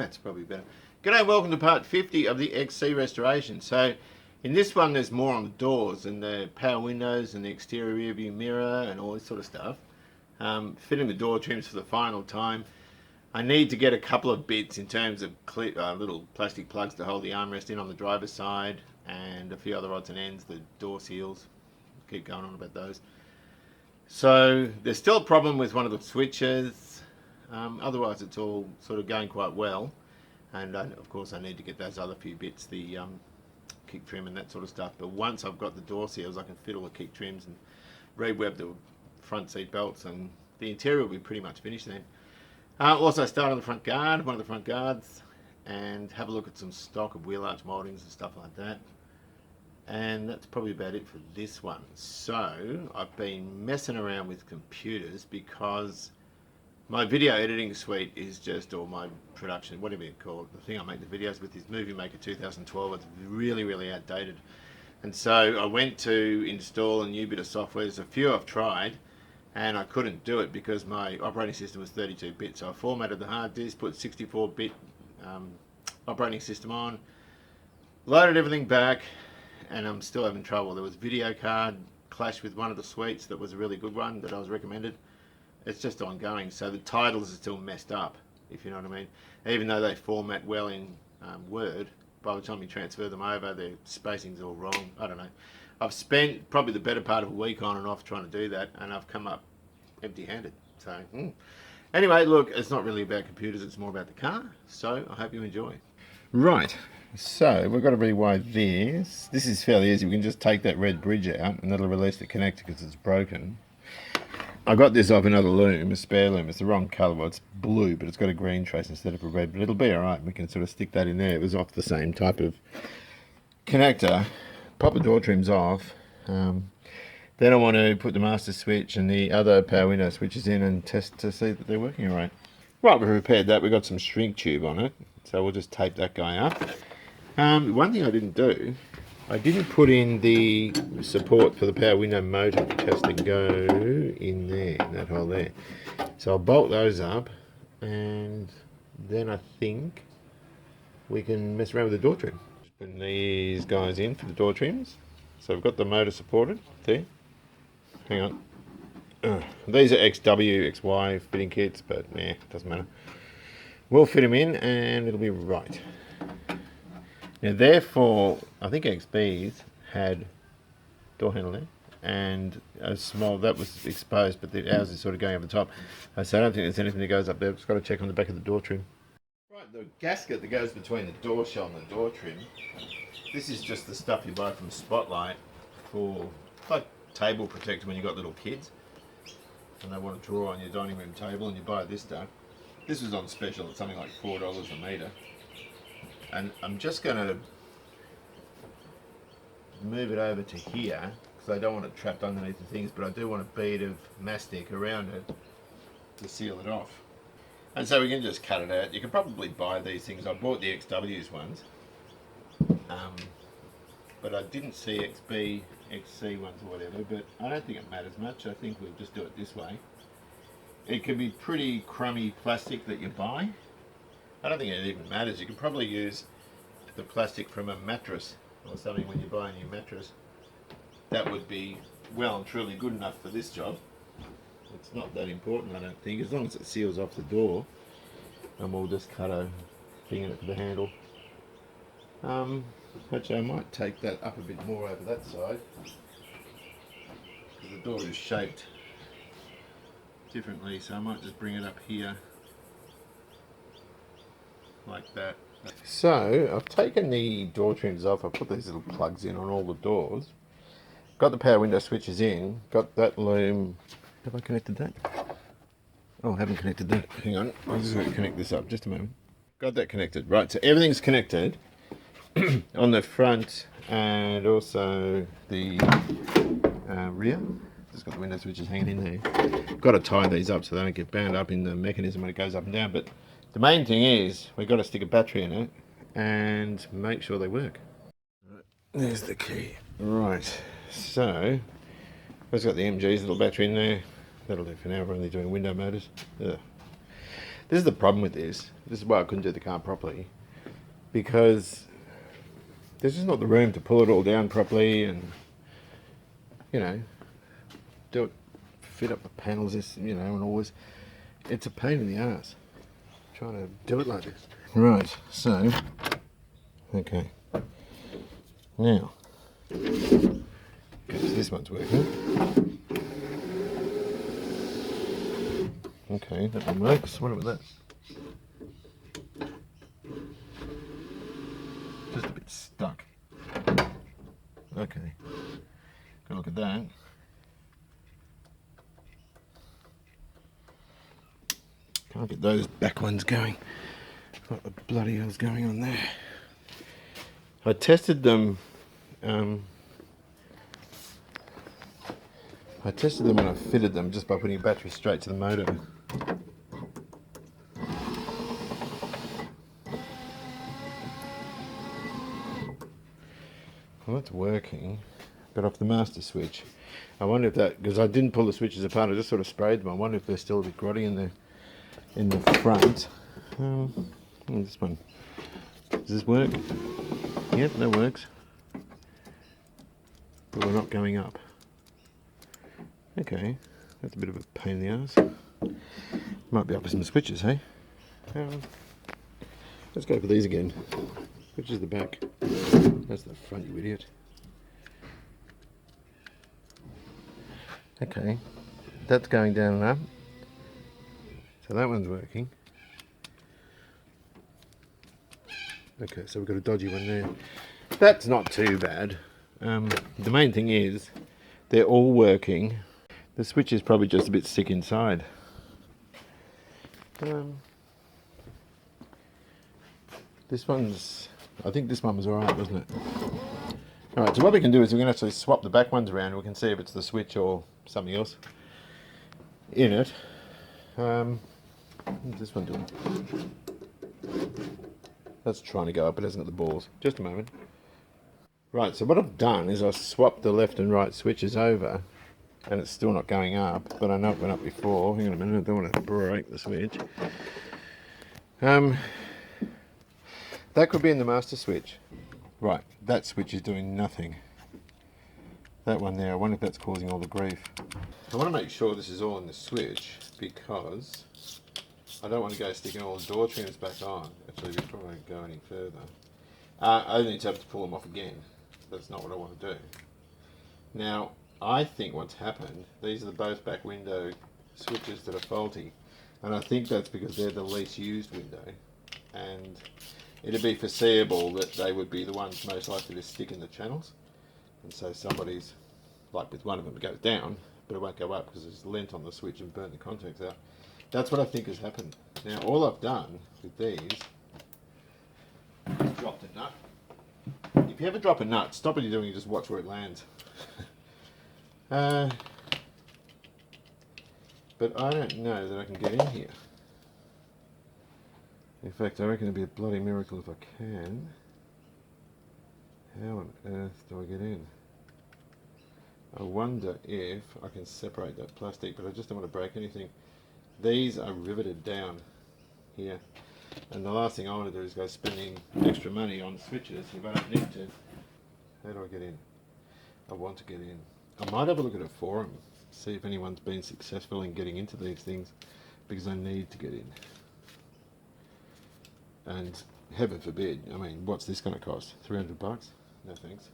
That's probably better. G'day and welcome to part 50 of the XC restoration. So in this one there's more on the doors and the power windows and the exterior rear view mirror and all this sort of stuff. Fitting the door trims for the final time. I need to get a couple of bits in terms of little plastic plugs to hold the armrest in on the driver's side and a few other odds and ends, the door seals. Keep going on about those. So there's still a problem with one of the switches. Otherwise it's all sort of going quite well. And of course I need to get those other few bits, the kick trim and that sort of stuff. But once I've got the door seals, I can fit all the kick trims and re-web the front seat belts, and the interior will be pretty much finished then. Also start on the front guard, one of the front guards, and have a look at some stock of wheel arch mouldings and stuff like that. And that's probably about it for this one. So I've been messing around with computers because my video editing suite is just, or my production, whatever you call it, the thing I make the videos with is Movie Maker 2012. It's really outdated. And so I went to install a new bit of software. There's a few I've tried and I couldn't do it because my operating system was 32-bit. So I formatted the hard disk, put 64-bit operating system on, loaded everything back, and I'm still having trouble. There was video card clashed with one of the suites that was a really good one that I was recommended. It's just ongoing, so the titles are still messed up, if you know what I mean. Even though they format well in Word, by the time you transfer them over, their spacing's all wrong. I don't know. I've spent probably the better part of a week on and off trying to do that, and I've come up empty-handed. So, anyway, look, it's not really about computers, it's more about the car, so I hope you enjoy. Right, so we've got to rewire this. This is fairly easy. We can just take that red bridge out, and that'll release the connector because it's broken. I got this off another loom, a spare loom. It's the wrong colour. Well, it's blue, but it's got a green trace instead of a red. But it'll be all right. We can sort of stick that in there. It was off the same type of connector. Pop the door trims off. Then I want to put the master switch and the other power window switches in and test to see that they're working all right. Right, we've repaired that. We've got some shrink tube on it, so we'll just tape that guy up. One thing I didn't do, I didn't put in the support for the power window motor, which has to go in there, in that hole there. So I'll bolt those up, and then I think we can mess around with the door trim. Just putting these guys in for the door trims. So we've got the motor supported there. Hang on. These are XW, XY fitting kits, but yeah, doesn't matter. We'll fit them in, and it'll be right. Now therefore, I think XB's had door handle there, and a small, that was exposed, but ours is sort of going over the top. So I don't think there's anything that goes up there. Just got to check on the back of the door trim. Right, the gasket that goes between the door shell and the door trim, this is just the stuff you buy from Spotlight for, like, table protector when you've got little kids and they want to draw on your dining room table, and you buy this stuff. This was on special at something like $4 a metre. And I'm just going to move it over to here because I don't want it trapped underneath the things, but I do want a bead of mastic around it to seal it off. And so we can just cut it out. You can probably buy these things. I bought the XW's ones, but I didn't see XB, XC ones or whatever, but I don't think it matters much. I think we'll just do it this way. It can be pretty crummy plastic that you buy. I don't think it even matters. You could probably use the plastic from a mattress or something when you buy a new mattress. That would be well and truly good enough for this job. It's not that important, I don't think, as long as it seals off the door. And we'll just cut a thing in it for the handle. Actually, I might take that up a bit more over that side, because the door is shaped differently, so I might just bring it up here like that. So I've taken the door trims off. I've put these little plugs in on all the doors. Got the power window switches in. Got that loom. Have I connected that? Oh, I haven't connected that. Hang on. I'm just going to connect this up. Just a moment. Got that connected. Right, so everything's connected on the front and also the rear. Just got the window switches hanging in there. Got to tie these up so they don't get bound up in the mechanism when it goes up and down. But the main thing is we've got to stick a battery in it and make sure they work. Right, there's the key. Right, so I've got the MG's little battery in there. That'll do for now. We're only doing window motors. Ugh. This is the problem with this. This is why I couldn't do the car properly, because there's just not the room to pull it all down properly and, you know, do it, fit up the panels, this, you know, and all this. It's a pain in the ass trying to do it like this. Right, so, okay. Now, this one's working. Okay, that one works. What about that? Just a bit stuck. Okay, go look at that. Can't get those back ones going. What the bloody hell's going on there? I tested them. I tested them when I fitted them just by putting a battery straight to the motor. Well, that's working, but off the master switch. I wonder if that, because I didn't pull the switches apart, I just sort of sprayed them. I wonder if they're still a bit grotty in the front. This one. Does this work? Yep, that works. But we're not going up. Okay, that's a bit of a pain in the ass. Might be up with some switches, hey? Let's go for these again. Which is the back? That's the front, you idiot. Okay, that's going down and up. So that one's working. Okay, so we've got a dodgy one there. That's not too bad. The main thing is they're all working. The switch is probably just a bit sick inside. This one's, I think this one was alright, wasn't it? Alright, so what we can do is we can actually swap the back ones around. We can see if it's the switch or something else in it. What's this one doing? That's trying to go up, it hasn't got the balls. Just a moment. Right, so what I've done is I've swapped the left and right switches over, and it's still not going up, but I know it went up before. Hang on a minute, I don't want to break the switch. That could be in the master switch. Right, that switch is doing nothing. That one there, I wonder if that's causing all the grief. I want to make sure this is all in the switch, because I don't want to go sticking all the door trimmers back on. Actually, before I go any further, I only need to have to pull them off again. That's not what I want to do. Now, I think what's happened, these are the both back window switches that are faulty, and I think that's because they're the least used window, and it'd be foreseeable that they would be the ones most likely to stick in the channels, and so somebody's, like with one of them, it goes down, but it won't go up because it's lent on the switch and burnt the contacts out. That's what I think has happened. Now, all I've done with these is dropped a nut. If you ever drop a nut, stop what you're doing and just watch where it lands. But I don't know that I can get in here. In fact, I reckon it'd be a bloody miracle if I can. How on earth do I get in? I wonder if I can separate that plastic, but I just don't want to break anything. These are riveted down here, and the last thing I want to do is go spending extra money on switches if I don't need to. How do I get in? I want to get in. I might have a look at a forum, see if anyone's been successful in getting into these things, because I need to get in. And heaven forbid, I mean, what's this going to cost? $300? No thanks.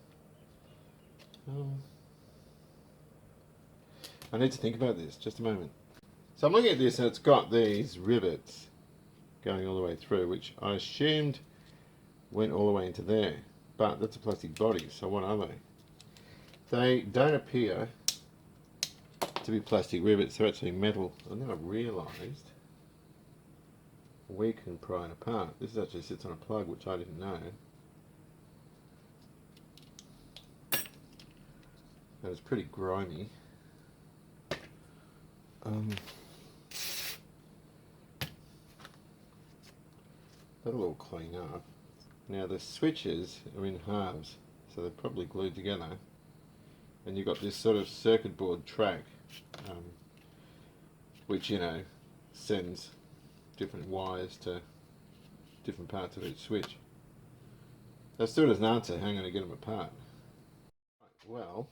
I need to think about this, just a moment. So I'm looking at this and it's got these rivets going all the way through, which I assumed went all the way into there, but that's a plastic body, so what are they? They don't appear to be plastic rivets, they're actually metal. And then I realised we can pry it apart. This actually sits on a plug, which I didn't know. And it's pretty grimy. That'll all clean up. Now the switches are in halves, so they're probably glued together. And you've got this sort of circuit board track, which, you know, sends different wires to different parts of each switch. That still doesn't answer how I'm going to get them apart. Well,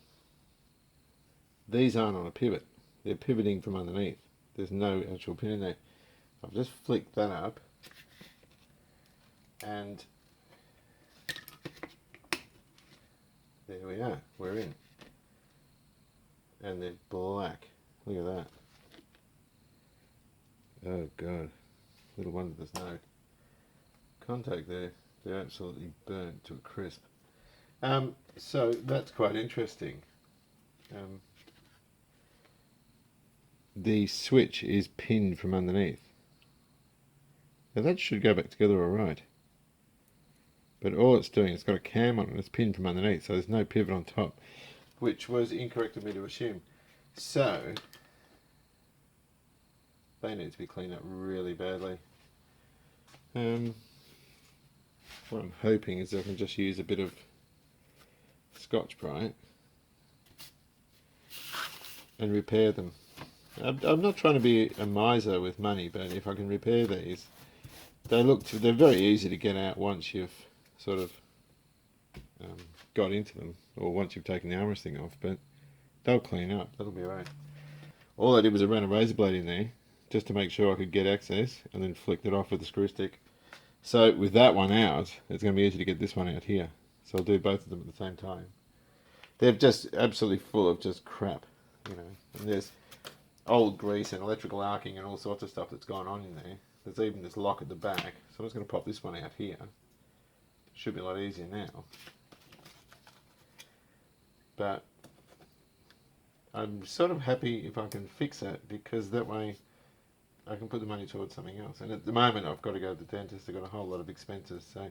these aren't on a pivot. They're pivoting from underneath. There's no actual pin in there. I've just flicked that up and there we are, we're in. And they're black. Look at that. Oh god. Little wonder there's no contact there. They're absolutely burnt to a crisp. So that's quite interesting. The switch is pinned from underneath. Now that should go back together alright. But all it's doing, it's got a cam on it and it's pinned from underneath, so there's no pivot on top, which was incorrect of me to assume. So they need to be cleaned up really badly. What I'm hoping is I can just use a bit of Scotch-Brite and repair them. I'm not trying to be a miser with money, but if I can repair these, they're very easy to get out once you've sort of got into them, or once you've taken the armrest thing off, but they'll clean up, that'll be alright. All I did was I ran a razor blade in there just to make sure I could get access, and then flicked it off with a screw stick. So with that one out, it's going to be easy to get this one out here. So I'll do both of them at the same time. They're just absolutely full of just crap, you know. And there's old grease and electrical arcing and all sorts of stuff that's gone on in there. There's even this lock at the back. So I'm just going to pop this one out here. Should be a lot easier now. But I'm sort of happy if I can fix it, because that way I can put the money towards something else. And at the moment I've got to go to the dentist. I've got a whole lot of expenses, so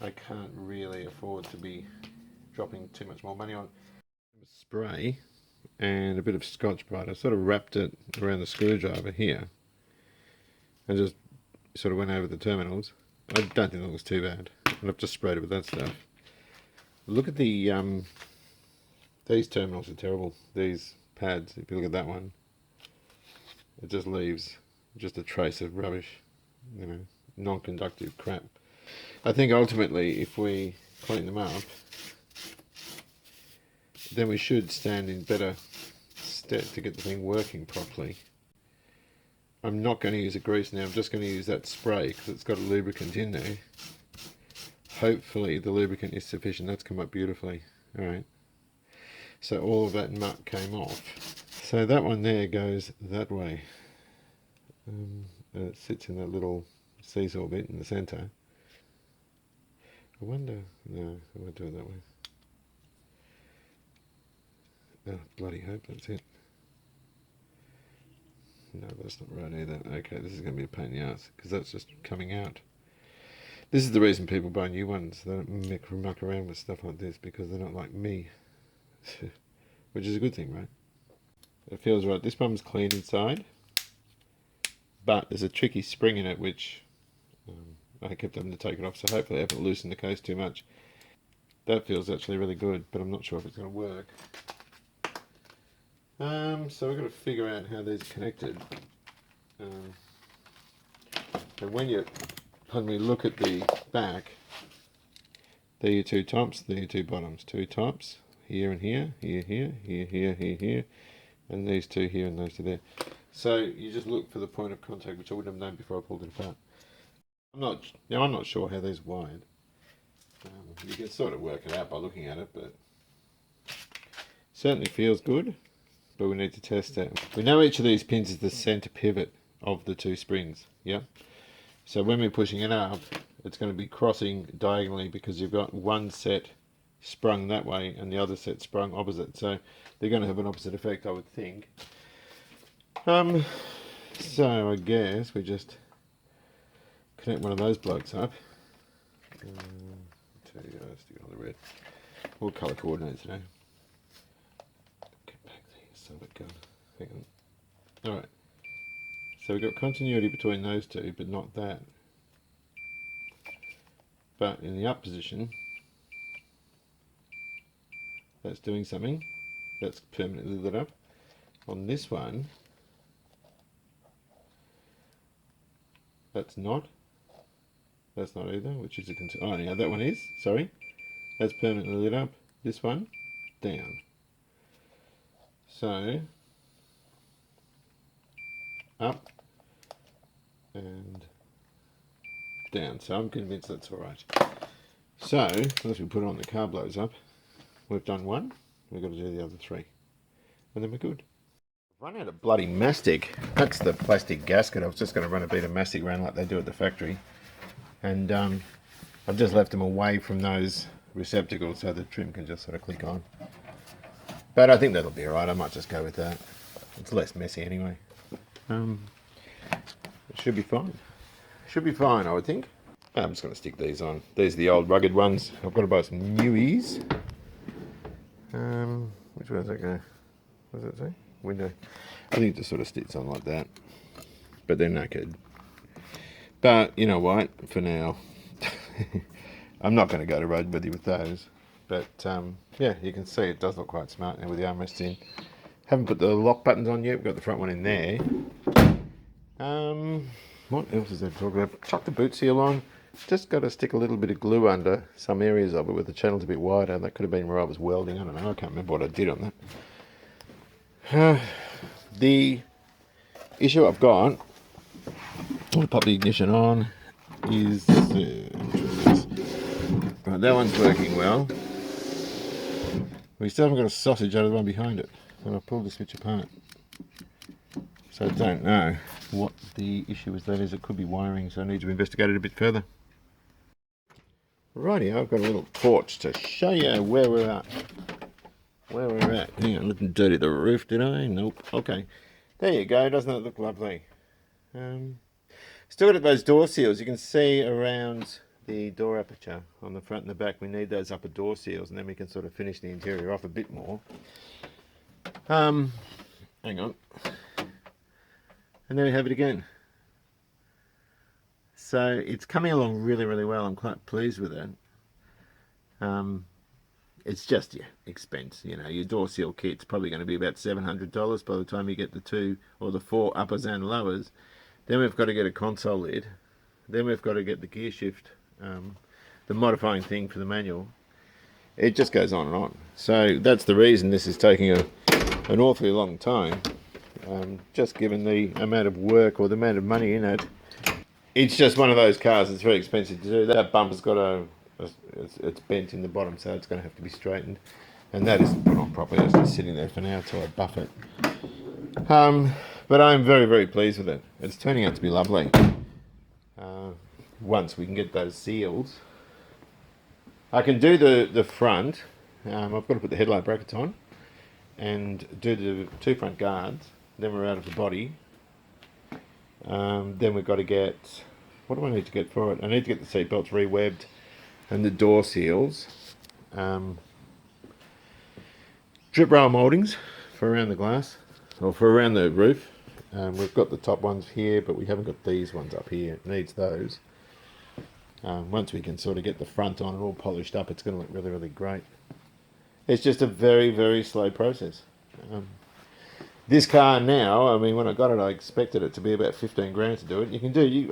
I can't really afford to be dropping too much more money on spray and a bit of Scotch-Brite. I sort of wrapped it around the screwdriver here and just sort of went over the terminals. I don't think that was too bad, and I've just sprayed it with that stuff. Look at the these terminals are terrible. These pads, if you look at that one, it just leaves just a trace of rubbish, you know, non-conductive crap. I think ultimately if we clean them up, then we should stand in better stead to get the thing working properly. I'm not going to use a grease now, I'm just going to use that spray because it's got a lubricant in there. Hopefully the lubricant is sufficient. That's come up beautifully. Alright, so all of that muck came off. So that one there goes that way. It sits in that little seesaw bit in the centre. I wonder, no, I won't do it that way. Oh, bloody hope that's it. No, that's not right either. Okay, this is going to be a pain in the ass, because that's just coming out. This is the reason people buy new ones. They don't muck around with stuff like this, because they're not like me. Which is a good thing, right? It feels right. This one's clean inside, but there's a tricky spring in it, which I kept having to take it off, so hopefully I haven't loosened the case too much. That feels actually really good, but I'm not sure if it's going to work. So we've got to figure out how these are connected. And when you look at the back, there are your two tops, there are your two bottoms. Two tops, here and here, here, here, here, here, here, here, and these two here and those two there. So you just look for the point of contact, which I wouldn't have known before I pulled it apart. I'm not sure how these are wired. You can sort of work it out by looking at it, but certainly feels good. But we need to test it. We know each of these pins is the center pivot of the two springs. Yeah. So when we're pushing it up, it's going to be crossing diagonally because you've got one set sprung that way and the other set sprung opposite. So they're going to have an opposite effect, I would think. So I guess we just connect one of those blokes up. Stick it on the red. We'll colour coordinate today. Get back there, son of a gun. Hang on. Alright. So we've got continuity between those two, but not that. But in the up position, that's doing something. That's permanently lit up. On this one, That's not. That's not either, which is a concern. Oh, yeah, that one is. Sorry. That's permanently lit up. This one, down. So, up and down. So I'm convinced that's alright. So, unless we put it on, the car blows up. We've done one. We've got to do the other three. And then we're good. I've run out of bloody mastic. That's the plastic gasket. I was just going to run a bit of mastic around like they do at the factory. And I've just left them away from those receptacles so the trim can just sort of click on. But I think that'll be alright. I might just go with that. It's less messy anyway. It should be fine. Should be fine, I would think. I'm just going to stick these on. These are the old rugged ones. I've got to buy some newies. Which way does that go? What does that say? Window. I think it just sort of sticks on like that. But they're naked. But you know what? For now, I'm not going to go to roadworthy with those. But yeah, you can see it does look quite smart now with the armrests in. Haven't put the lock buttons on yet. We've got the front one in there. What else is there to talk about? Chuck the boot seal on. Just got to stick a little bit of glue under some areas of it where the channel's a bit wider. That could have been where I was welding. I don't know. I can't remember what I did on that. The issue I've got, I'll pop the ignition on, is right, that one's working well. We still haven't got a sausage out of the one behind it. So I pulled the switch apart. So I don't know what the issue with that is. It could be wiring, so I need to investigate it a bit further. Righty, I've got a little torch to show you where we're at. Where we're at. Hang on, I didn't dirty the roof, did I? Nope. Okay. There you go. Doesn't it look lovely? Still got those door seals. You can see around the door aperture on the front and the back. We need those upper door seals, and then we can sort of finish the interior off a bit more. Hang on. And there we have it again. So it's coming along really, really well. I'm quite pleased with it. It's just, yeah, expense. You know, your door seal kit's probably going to be about $700 by the time you get the 2 or the 4 uppers and lowers. Then we've got to get a console lid. Then we've got to get the gear shift, the modifying thing for the manual. It just goes on and on. So that's the reason this is taking an awfully long time. Just given the amount of work or the amount of money in it. It's just one of those cars that's very expensive to do. That bumper's got it's bent in the bottom, so it's going to have to be straightened. And that isn't put on properly. It's just sitting there for now until I buff it. But I'm very, very pleased with it. It's turning out to be lovely. Once we can get those seals. I can do the front. I've got to put the headlight brackets on and do the 2 front guards. Then we're out of the body. Then we've got to get, what do I need to get for it? I need to get the seat belts re-webbed and the door seals. Drip rail mouldings for around the glass, or for around the roof. We've got the top ones here, but we haven't got these ones up here. It needs those. Once we can sort of get the front on and all polished up, it's going to look really, really great. It's just a very, very slow process. This car now, I mean, when I got it, I expected it to be about 15 grand to do it.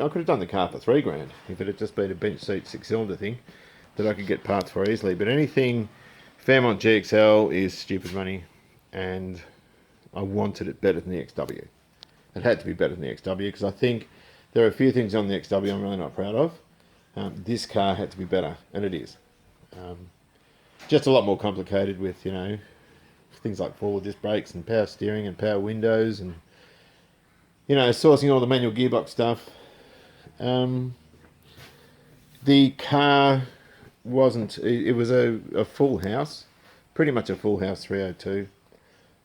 I could have done the car for 3 grand if it had just been a bench seat 6-cylinder thing that I could get parts for easily. But anything Fairmont GXL is stupid money, and I wanted it better than the XW. It had to be better than the XW because I think there are a few things on the XW I'm really not proud of. This car had to be better, and it is. Just a lot more complicated with, you know, things like forward disc brakes and power steering and power windows and, you know, sourcing all the manual gearbox stuff. The car wasn't, it was a full house, pretty much a full house 302.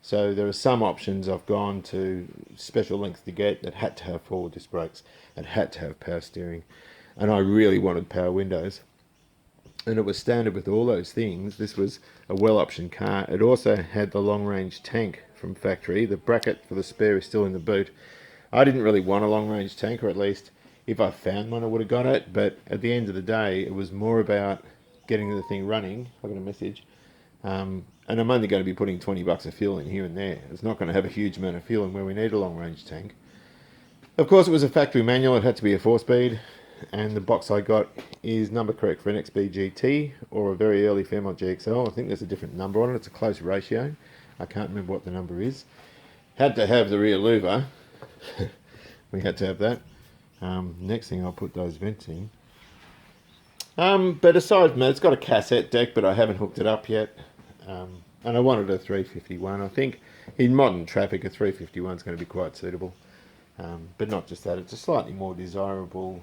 So there are some options I've gone to special lengths to get that had to have forward disc brakes and had to have power steering. And I really wanted power windows. And it was standard with all those things. This was a well-optioned car. It also had the long-range tank from factory. The bracket for the spare is still in the boot. I didn't really want a long-range tank, or at least if I found one I would have got it. But at the end of the day, it was more about getting the thing running. I got a message. And I'm only going to be putting $20 of fuel in here and there. It's not going to have a huge amount of fuel in where we need a long-range tank. Of course, it was a factory manual. It had to be a 4-speed, and the box I got is number correct for an XB GT or a very early Fairmont GXL. I think there's a different number on it. It's a close ratio. I can't remember what the number is. Had to have the rear louver. We had to have that. Next thing, I'll put those vents in. But aside from that, it's got a cassette deck, but I haven't hooked it up yet. And I wanted a 351. I think in modern traffic, a 351 is going to be quite suitable. But not just that, it's a slightly more desirable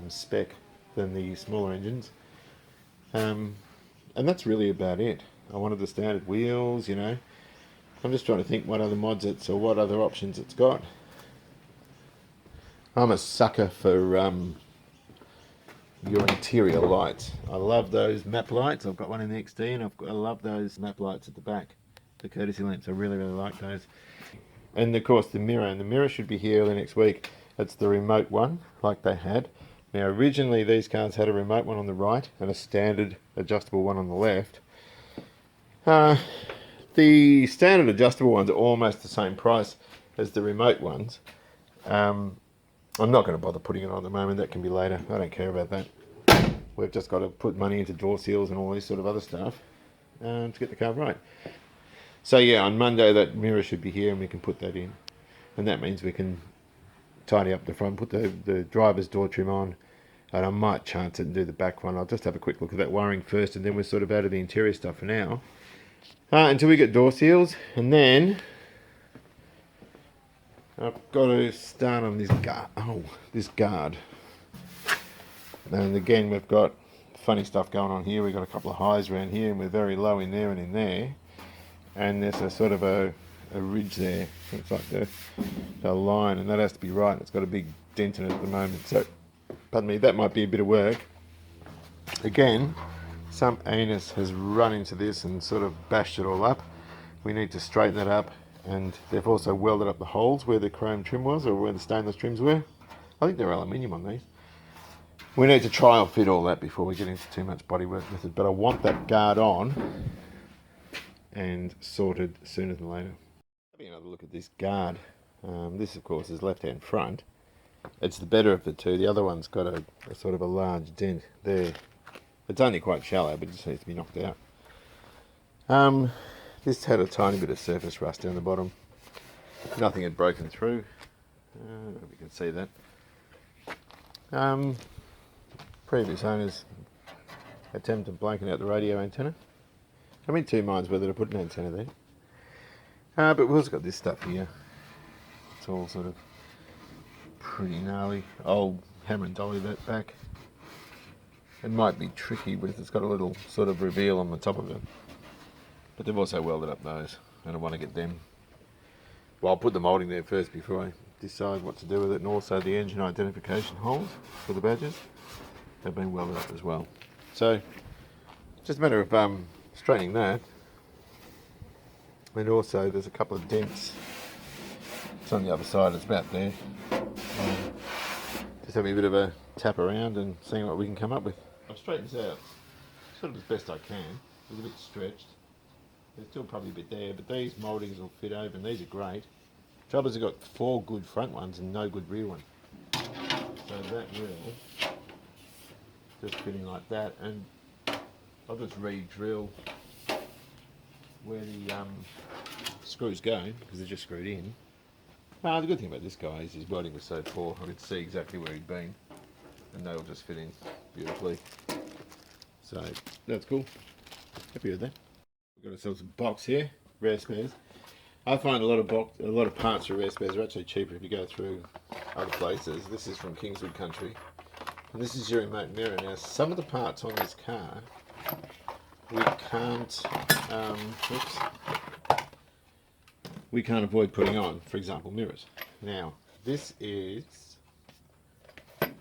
spec than the smaller engines. And that's really about it. I wanted the standard wheels, you know. I'm just trying to think what other mods it's, or what other options it's got. I'm a sucker for your interior lights. I love those map lights. I've got one in the XD, and I love those map lights at the back. The courtesy lamps, I really, really like those. And of course the mirror, and the mirror should be here early next week. It's the remote one, like they had. Now originally these cars had a remote one on the right and a standard adjustable one on the left. The standard adjustable ones are almost the same price as the remote ones. I'm not going to bother putting it on at the moment. That can be later. I don't care about that. We've just got to put money into door seals and all this sort of other stuff to get the car right. So yeah, on Monday that mirror should be here and we can put that in. And that means we can tidy up the front, put the driver's door trim on, and I might chance it and do the back one. I'll just have a quick look at that wiring first, and then we're sort of out of the interior stuff for now. Until we get door seals, and then I've got to start on this guard. This guard. And again, we've got funny stuff going on here. We've got a couple of highs around here, and we're very low in there and in there. And there's a sort of a ridge there. It's like the line, and that has to be right. It's got a big dent in it at the moment. So, pardon me, that might be a bit of work. Again, some anus has run into this and sort of bashed it all up. We need to straighten that up. And they've also welded up the holes where the chrome trim was, or where the stainless trims were. I think they're aluminium on these. We need to trial fit all that before we get into too much bodywork with it. But I want that guard on and sorted sooner than later. Having another look at this guard. This, of course, is left-hand front. It's the better of the two. The other one's got a sort of a large dent there. It's only quite shallow, but it just needs to be knocked out. This had a tiny bit of surface rust down the bottom. Nothing had broken through. If you can see that. Previous owners attempted blanking out the radio antenna. I'm in two minds whether to put an antenna there. But we've also got this stuff here. It's all sort of pretty gnarly. Old hammer and dolly that back. It might be tricky with, it's got a little sort of reveal on the top of it. But they've also welded up those, and I want to get them. Well, I'll put the moulding there first before I decide what to do with it, and also the engine identification holes for the badges have been welded up as well. So, just a matter of straightening that. And also, there's a couple of dents. It's on the other side, it's about there. Just having a bit of a tap around and seeing what we can come up with. I've straightened this out sort of as best I can. It's a bit stretched. There's still probably a bit there, but these mouldings will fit over, and these are great. Trouble is, I've got 4 good front ones and no good rear one. So that will just fit in like that, and I'll just re-drill where the screws go, because they're just screwed in. The good thing about this guy is his welding was so poor, I could see exactly where he'd been, and they'll just fit in beautifully. So that's cool. Happy with that. We've got ourselves a box here, rare spares. I find a lot of parts for rare spares are actually cheaper if you go through other places. This is from Kingswood Country, and this is your remote mirror. Now, some of the parts on this car we can't avoid putting on. For example, mirrors. Now, this is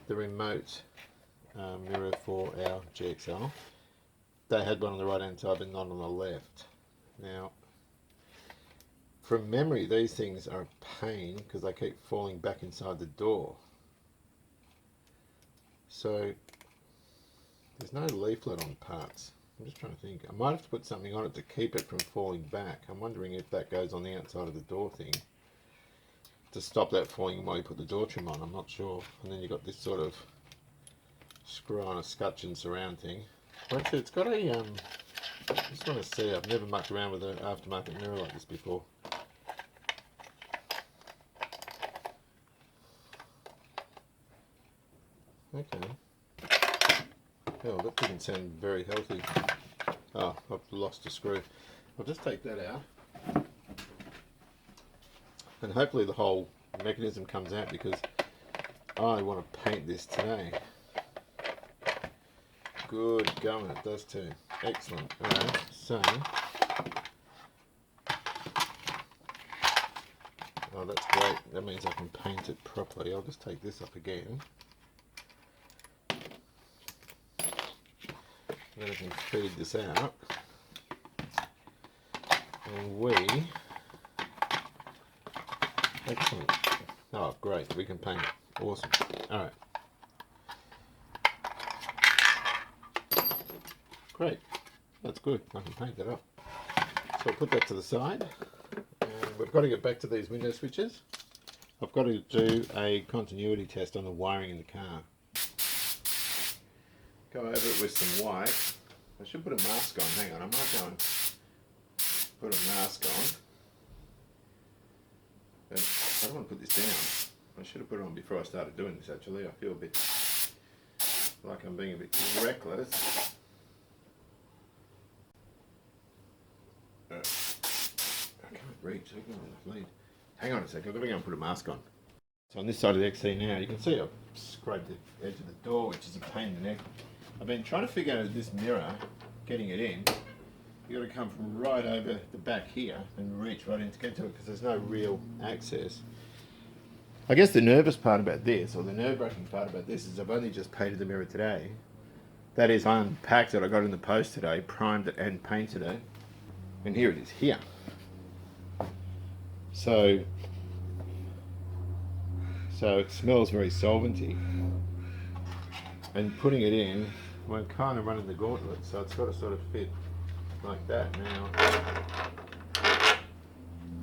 the remote mirror for our GXL. They had one on the right hand side, but not on the left. Now, from memory, these things are a pain because they keep falling back inside the door. So there's no leaflet on parts. I'm just trying to think. I might have to put something on it to keep it from falling back. I'm wondering if that goes on the outside of the door thing. to stop that falling while you put the door trim on, I'm not sure. And then you've got this sort of screw on a scutcheon surround thing. Actually, it's got a, I just want to see, I've never mucked around with an aftermarket mirror like this before. Okay. Oh, that didn't sound very healthy. Oh, I've lost a screw. I'll just take that out. And hopefully the whole mechanism comes out, because I want to paint this today. Good going, it does too. Excellent. Alright, so. Oh, that's great. That means I can paint it properly. I'll just take this up again. Then I can feed this out. And we... Excellent. Oh, great. We can paint it. Awesome. Alright. Great. That's good. I can paint that up. So I'll put that to the side. And we've got to get back to these window switches. I've got to do a continuity test on the wiring in the car. Go over it with some white. I should put a mask on. Hang on, I might go and put a mask on. But I don't want to put this down. I should have put it on before I started doing this actually. I feel a bit like I'm being a bit reckless. I can't reach. Hang on a second, I've got to go and put a mask on. So on this side of the XC now, you can see I've scraped the edge of the door, which is a pain in the neck. I've been trying to figure out this mirror, getting it in. You've got to come from right over the back here and reach right in to get to it, because there's no real access. I guess the nervous part about this, or the nerve-wracking part about this, is I've only just painted the mirror today. That is, I unpacked it, I got it in the post today, primed it and painted it, and here it is here. So it smells very solventy. And putting it in, we're kind of running the gauntlet, so it's got to sort of fit like that now.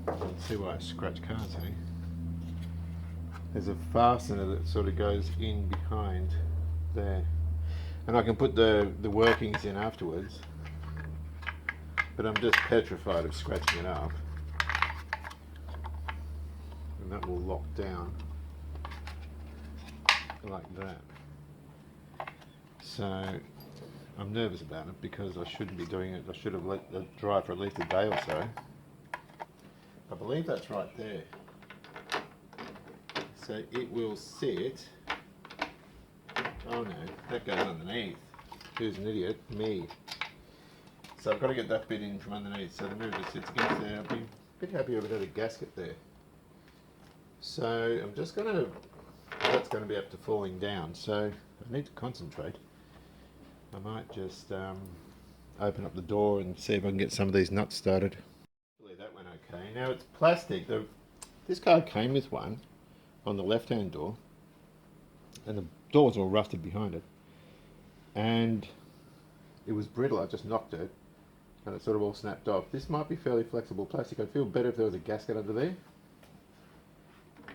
Let's see why I scratch cars, eh? There's a fastener that sort of goes in behind there. And I can put the workings in afterwards, but I'm just petrified of scratching it up. And that will lock down like that. So I'm nervous about it, because I shouldn't be doing it. I should have let it dry for at least a day or so. I believe that's right there. So it will sit. Oh no, that goes underneath. Who's an idiot? Me. So I've got to get that bit in from underneath. So the mirror just sits against there. I'd be a bit happy if it had a gasket there. So I'm just going to, that's going to be up to falling down. So I need to concentrate. I might just open up the door and see if I can get some of these nuts started. Hopefully that went okay. Now it's plastic. This car came with one on the left-hand door, and the door was all rusted behind it. And it was brittle. I just knocked it, and it sort of all snapped off. This might be fairly flexible plastic. I'd feel better if there was a gasket under there.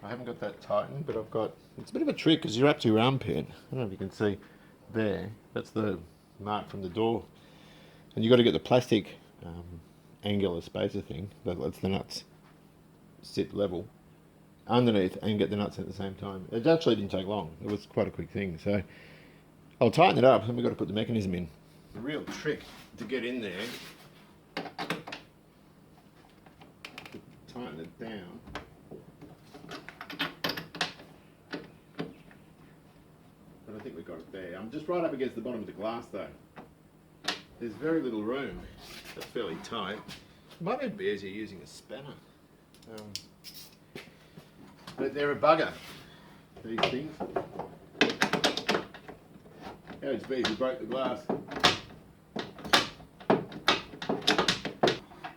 I haven't got that tightened, but I've got, it's a bit of a trick because you're up to your armpit. I don't know if you can see there. That's the mark from the door. And you've got to get the plastic angular spacer thing that lets the nuts sit level underneath and get the nuts at the same time. It actually didn't take long. It was quite a quick thing. So I'll tighten it up, and we've got to put the mechanism in. The real trick to get in there, to tighten it down. But I think we've got it there. I'm just right up against the bottom of the glass though. There's very little room. That's fairly tight. It might be easier using a spanner. But they're a bugger, these things. How's B, we broke the glass.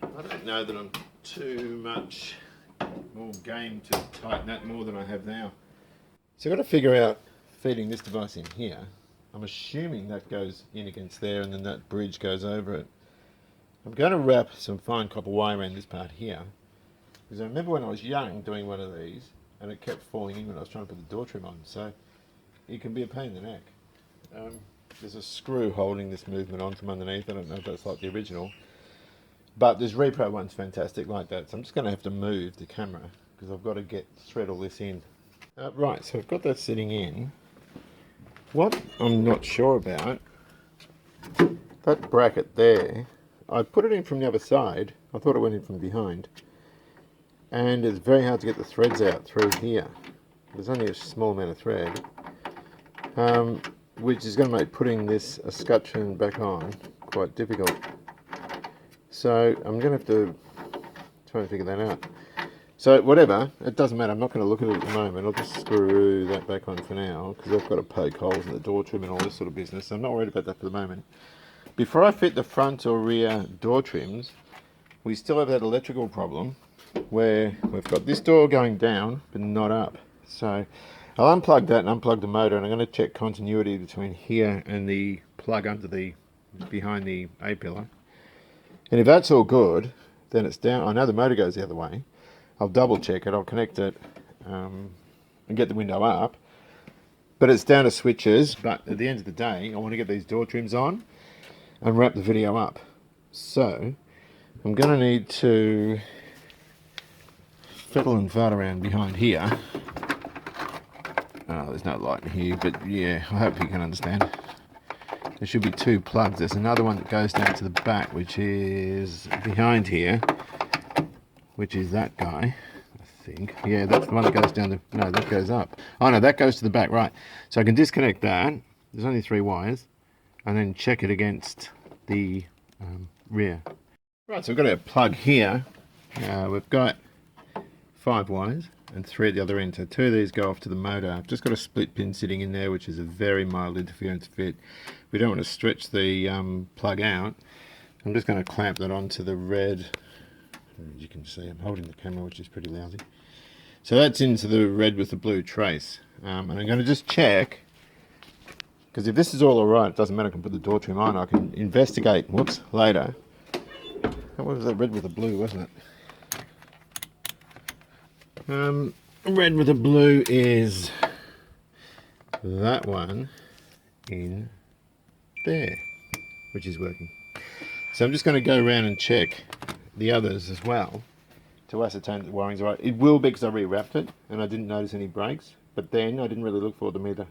I don't know that I'm too much more game to tighten that more than I have now. So I've got to figure out feeding this device in here. I'm assuming that goes in against there and then that bridge goes over it. I'm going to wrap some fine copper wire around this part here, because I remember when I was young doing one of these, and it kept falling in when I was trying to put the door trim on. So it can be a pain in the neck. There's a screw holding this movement on from underneath. I don't know if that's like the original, but this repro one's fantastic like that. So I'm just going to have to move the camera because I've got to thread all this in. Right, so I've got that sitting in. What I'm not sure about, that bracket there, I put it in from the other side. I thought it went in from behind. And it's very hard to get the threads out through here. There's only a small amount of thread. Which is going to make putting this escutcheon back on quite difficult. So I'm going to have to try and figure that out. So whatever, it doesn't matter. I'm not going to look at it at the moment. I'll just screw that back on for now because I've got to poke holes in the door trim and all this sort of business. So I'm not worried about that for the moment. Before I fit the front or rear door trims, we still have that electrical problem where we've got this door going down but not up. So I'll unplug that and unplug the motor, and I'm going to check continuity between here and the plug behind the A-pillar. And if that's all good, then it's down. I know the motor goes the other way. I'll double check it, I'll connect it and get the window up. But it's down to switches, but at the end of the day, I want to get these door trims on and wrap the video up. So I'm going to need to fiddle and fart around behind here. Oh, there's no light in here, but yeah, I hope you can understand. There should be two plugs. There's another one that goes down to the back, which is behind here, which is that guy, I think. Yeah, that's the one that goes down no, that goes up. Oh no, that goes to the back, right. So I can disconnect that. There's only 3 wires, and then check it against the rear. Right, so we've got our plug here. We've got 5 wires and 3 at the other end, so 2 of these go off to the motor. I've just got a split pin sitting in there, which is a very mild interference fit. We don't want to stretch the plug out. I'm just going to clamp that onto the red. As you can see, I'm holding the camera, which is pretty lousy. So that's into the red with the blue trace, and I'm going to just check, because if this is all alright, it doesn't matter. I can put the door trim on. I can investigate later. What was that red with the blue, wasn't it? Red with the blue is that one in there, which is working. So I'm just going to go around and check the others as well to ascertain that the wiring's right. It will be because I rewrapped it and I didn't notice any breaks, but then I didn't really look for them either.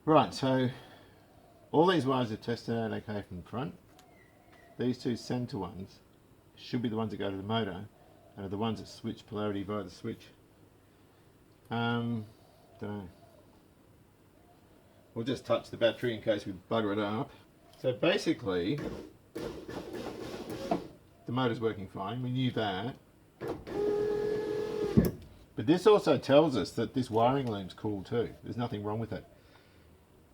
Right, so all these wires are tested out okay from the front. These 2 centre ones should be the ones that go to the motor, and are the ones that switch polarity via the switch. Don't know. We'll just touch the battery in case we bugger it up. So basically, the motor's working fine. We knew that. But this also tells us that this wiring loom's cool too. There's nothing wrong with it.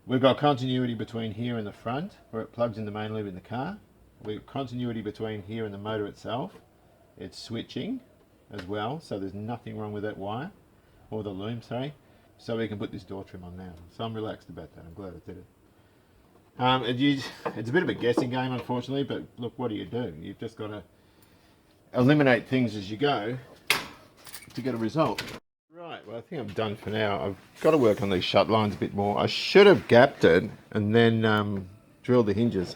We've got continuity between here and the front, where it plugs in the main loop in the car. We've got continuity between here and the motor itself. It's switching as well, so there's nothing wrong with that wire, or the loom, sorry. So we can put this door trim on now. So I'm relaxed about that. I'm glad I did it. It's a bit of a guessing game, unfortunately, but look, what do? You've just got to eliminate things as you go to get a result. Right, well I think I'm done for now. I've got to work on these shut lines a bit more. I should have gapped it and then drilled the hinges.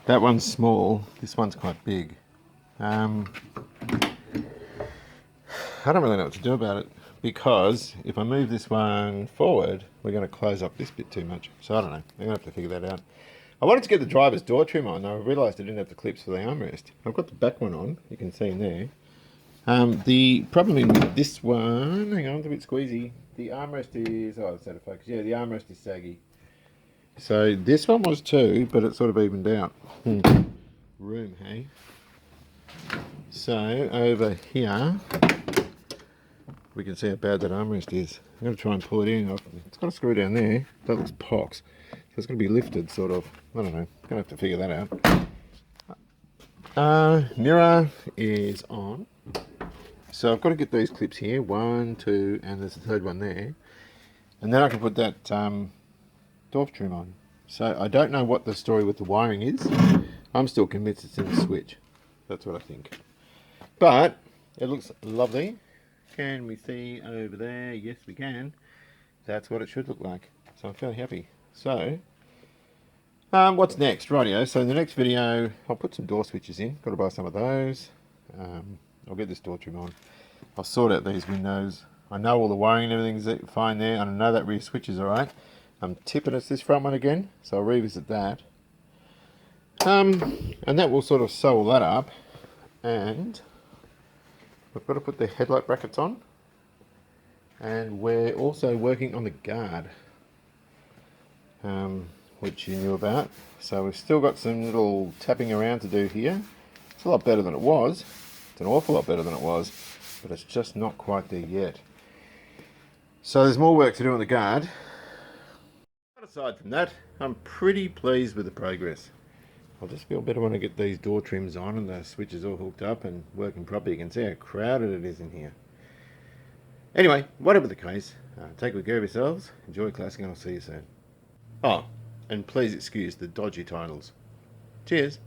That one's small, this one's quite big. I don't really know what to do about it, because if I move this one forward, we're going to close up this bit too much. So I don't know, I'm going to have to figure that out. I wanted to get the driver's door trim on. I realised I didn't have the clips for the armrest. I've got the back one on, you can see in there. The problem with this one, hang on, it's a bit squeezy. The armrest is, oh, it's out of focus. Yeah, the armrest is saggy. So this one was too, but it sort of evened out. Room, hey? So over here, we can see how bad that armrest is. I'm going to try and pull it in. It's got a screw down there. That looks pox. So it's going to be lifted, sort of. I don't know. I'm going to have to figure that out. Mirror is on. So I've got to get these clips here. 1, 2, and there's a third one there. And then I can put that door trim on. So I don't know what the story with the wiring is. I'm still convinced it's in the switch. That's what I think. But it looks lovely. Can we see over there? Yes, we can. That's what it should look like. So I'm fairly happy. So, what's next? Rightio. So in the next video, I'll put some door switches in. Got to buy some of those. I'll get this door trim on. I'll sort out these windows. I know all the wiring and everything's fine there, and I know that rear switch is alright. I'm tipping it's this front one again, so I'll revisit that. And that will sort of sew all that up. And we've got to put the headlight brackets on. And we're also working on the guard, which you knew about. So we've still got some little tapping around to do here. It's a lot better than it was. It's an awful lot better than it was, but it's just not quite there yet. So there's more work to do on the guard. But aside from that, I'm pretty pleased with the progress. I'll just feel better when I get these door trims on and the switches all hooked up and working properly. You can see how crowded it is in here. Anyway, whatever the case, take good care of yourselves, enjoy classic, and I'll see you soon. Oh, and please excuse the dodgy titles. Cheers.